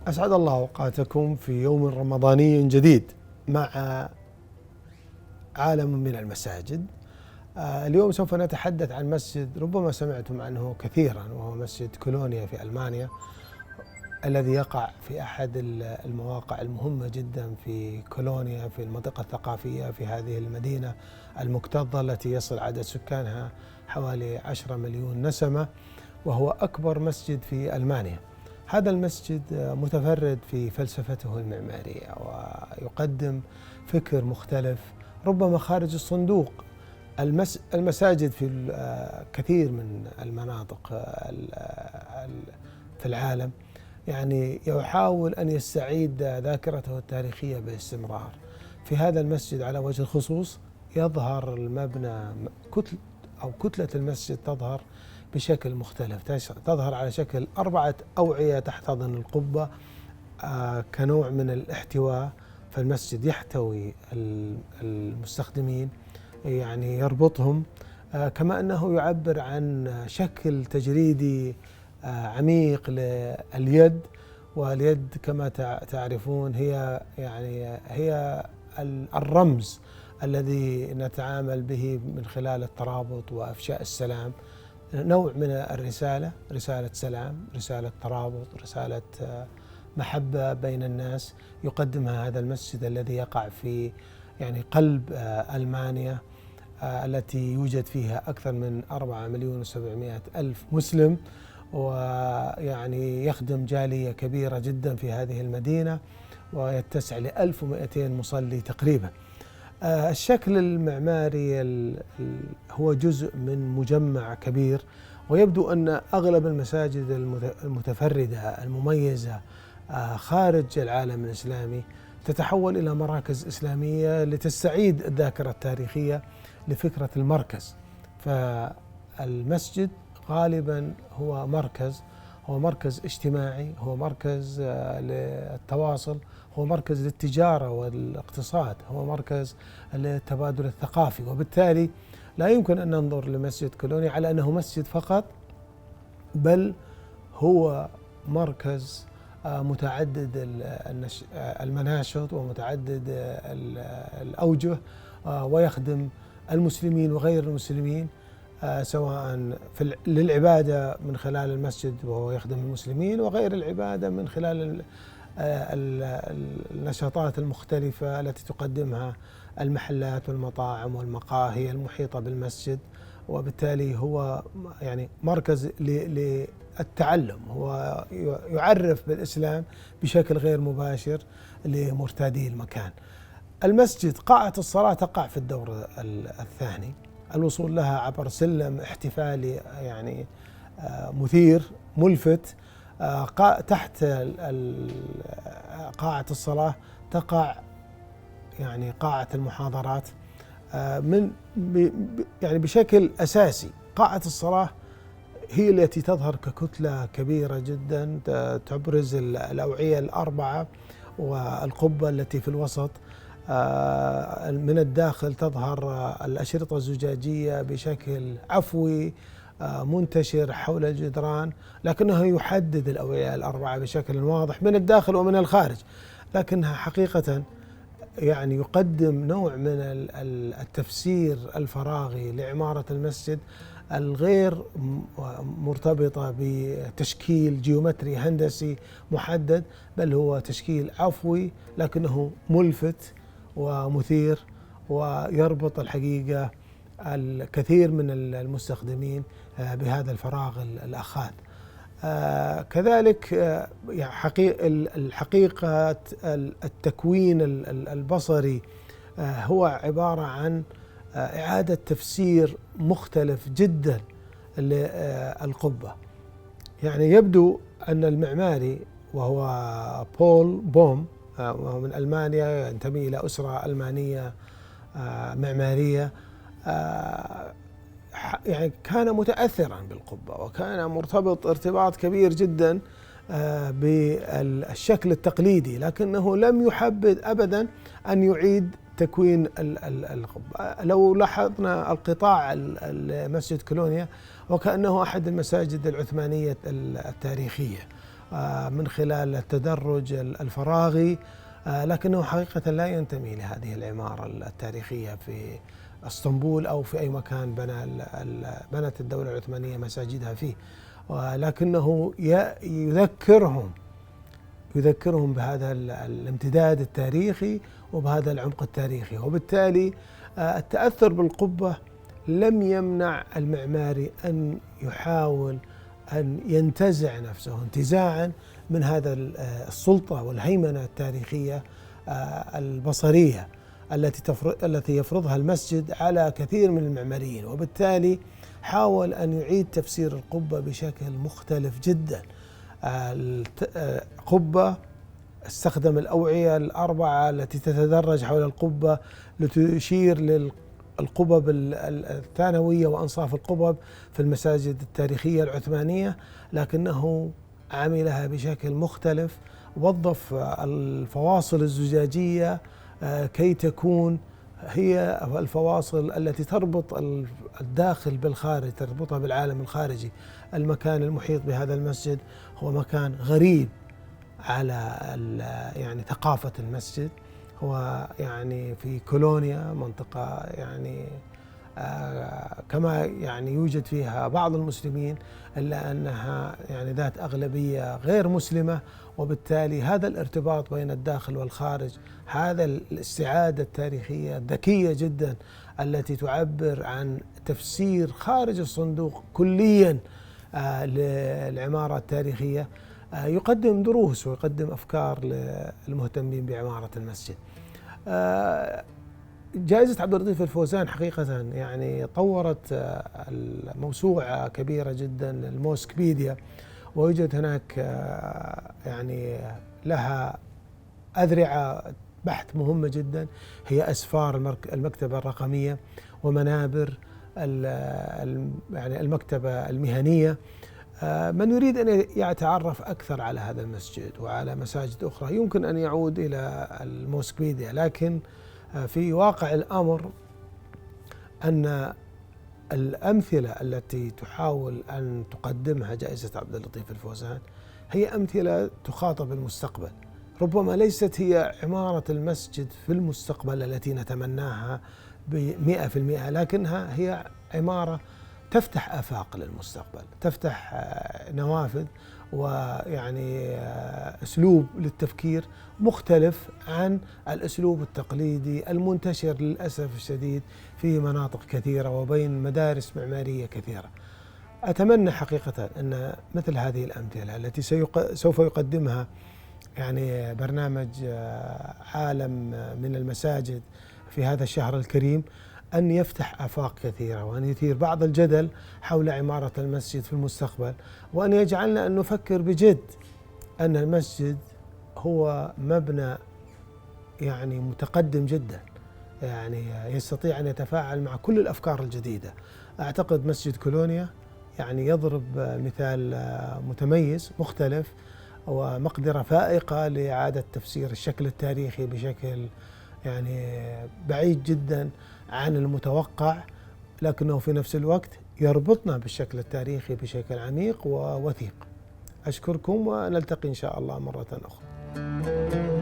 أسعد الله أوقاتكم في يوم رمضاني جديد مع عالم من المساجد. اليوم سوف نتحدث عن مسجد ربما سمعتم عنه كثيرا، وهو مسجد كولونيا في ألمانيا، الذي يقع في أحد المواقع المهمة جدا في كولونيا، في المنطقة الثقافية في هذه المدينة المكتظة التي يصل عدد سكانها حوالي 10 مليون نسمة، وهو أكبر مسجد في ألمانيا. هذا المسجد متفرد في فلسفته المعمارية، ويقدم فكر مختلف ربما خارج الصندوق. المساجد في كثير من المناطق في العالم يعني يحاول أن يستعيد ذاكرته التاريخية باستمرار. في هذا المسجد على وجه الخصوص يظهر المبنى كتلة المسجد تظهر بشكل مختلف، تظهر على شكل 4 أوعية تحتضن القبة كنوع من الاحتواء. فالمسجد يحتوي المستخدمين، يعني يربطهم، كما أنه يعبر عن شكل تجريدي عميق لليد. واليد كما تعرفون هي الرمز الذي نتعامل به من خلال الترابط وإفشاء السلام، نوع من الرسالة، رسالة سلام، رسالة ترابط، رسالة محبة بين الناس، يقدمها هذا المسجد الذي يقع في قلب ألمانيا، التي يوجد فيها أكثر من 4,700,000 مسلم، يخدم جالية كبيرة جدا في هذه المدينة، ويتسع ل1200 مصلي تقريبا. الشكل المعماري هو جزء من مجمع كبير، ويبدو أن أغلب المساجد المتفردة المميزة خارج العالم الإسلامي تتحول إلى مراكز إسلامية لتستعيد الذاكرة التاريخية لفكرة المركز. فالمسجد غالبا هو مركز اجتماعي، هو مركز للتواصل، هو مركز للتجارة والاقتصاد، هو مركز للتبادل الثقافي. وبالتالي لا يمكن أن ننظر لمسجد كولونيا على أنه مسجد فقط، بل هو مركز متعدد المناشط ومتعدد الأوجه، ويخدم المسلمين وغير المسلمين، سواء للعبادة من خلال المسجد وهو يخدم المسلمين، وغير العبادة من خلال النشاطات المختلفة التي تقدمها المحلات والمطاعم والمقاهي المحيطة بالمسجد. وبالتالي هو مركز للتعلم، هو يعرف بالإسلام بشكل غير مباشر لمرتادي المكان. المسجد قاعة الصلاة تقع في الدور الثاني، الوصول لها عبر سلم احتفالي مثير ملفت. تحت قاعة الصلاة تقع قاعة المحاضرات. بشكل أساسي قاعة الصلاة هي التي تظهر ككتلة كبيرة جدا تبرز الأوعية ال4 والقبة التي في الوسط. من الداخل تظهر الأشرطة الزجاجية بشكل عفوي منتشر حول الجدران، لكنه يحدد الأوعية ال4 بشكل واضح من الداخل ومن الخارج، لكنها حقيقة يقدم نوع من التفسير الفراغي لعمارة المسجد الغير مرتبطة بتشكيل جيومتري هندسي محدد، بل هو تشكيل عفوي لكنه ملفت ومثير، ويربط الحقيقة الكثير من المستخدمين بهذا الفراغ الأخاذ. كذلك الحقيقة التكوين البصري هو عبارة عن إعادة تفسير مختلف جدا للقبة. يبدو أن المعماري، وهو بول بوم، وهو من ألمانيا، ينتمي إلى أسرة ألمانية معمارية، كان متأثرا بالقبة، وكان مرتبط ارتباط كبير جدا بالشكل التقليدي، لكنه لم يحبذ أبدا أن يعيد تكوين القبة. لو لاحظنا القطاع مسجد كولونيا وكأنه أحد المساجد العثمانية التاريخية، من خلال التدرج الفراغي، لكنه حقيقة لا ينتمي لهذه العمارة التاريخية في اسطنبول أو في أي مكان بنت الدولة العثمانية مساجدها فيه، ولكنه يذكرهم بهذا الامتداد التاريخي وبهذا العمق التاريخي. وبالتالي التأثر بالقبة لم يمنع المعماري أن يحاول أن ينتزع نفسه انتزاعا من هذا السلطة والهيمنة التاريخية البصرية التي يفرضها المسجد على كثير من المعماريين. وبالتالي حاول أن يعيد تفسير القبة بشكل مختلف جدا. القبة استخدم الأوعية الأربعة التي تتدرج حول القبة لتشير للقبب الثانوية وأنصاف القبب في المساجد التاريخية العثمانية، لكنه عملها بشكل مختلف، وظف الفواصل الزجاجية كي تكون هي الفواصل التي تربط الداخل بالخارج، تربطها بالعالم الخارجي. المكان المحيط بهذا المسجد هو مكان غريب على يعني ثقافة المسجد، هو يعني في كولونيا، منطقة يعني كما يعني يوجد فيها بعض المسلمين، إلا أنها يعني ذات أغلبية غير مسلمة. وبالتالي هذا الارتباط بين الداخل والخارج، هذا الاستعادة التاريخية الذكية جدا التي تعبر عن تفسير خارج الصندوق كليا للعمارة التاريخية، يقدم دروس ويقدم أفكار للمهتمين بعمارة المسجد. جائزة عبد اللطيف الفوزان حقيقة يعني طورت الموسوعة كبيرة جدا الموسكبيديا، ويوجد هناك يعني لها أذرعة بحث مهمة جدا، هي أسفار المكتبة الرقمية ومنابر يعني المكتبة المهنية. من يريد أن يتعرف أكثر على هذا المسجد وعلى مساجد أخرى يمكن أن يعود إلى الموسكبيديا، لكن في واقع الأمر أن الأمثلة التي تحاول أن تقدمها جائزة عبد اللطيف الفوزان هي أمثلة تخاطب المستقبل، ربما ليست هي عمارة المسجد في المستقبل التي نتمناها ب100%، لكنها هي عمارة تفتح آفاق للمستقبل، تفتح نوافذ ويعني أسلوب للتفكير مختلف عن الأسلوب التقليدي المنتشر للأسف الشديد في مناطق كثيرة وبين مدارس معمارية كثيرة. أتمنى حقيقة أن مثل هذه الأمثلة التي سوف يقدمها يعني برنامج عالم من المساجد في هذا الشهر الكريم أن يفتح آفاق كثيرة، وأن يثير بعض الجدل حول عمارة المسجد في المستقبل، وأن يجعلنا أن نفكر بجد أن المسجد هو مبنى يعني متقدم جدا، يعني يستطيع أن يتفاعل مع كل الأفكار الجديدة. أعتقد مسجد كولونيا يعني يضرب مثال متميز مختلف ومقدرة فائقة لإعادة تفسير الشكل التاريخي بشكل يعني بعيد جدا عن المتوقع، لكنه في نفس الوقت يربطنا بالشكل التاريخي بشكل عميق ووثيق. أشكركم ونلتقي إن شاء الله مرة أخرى.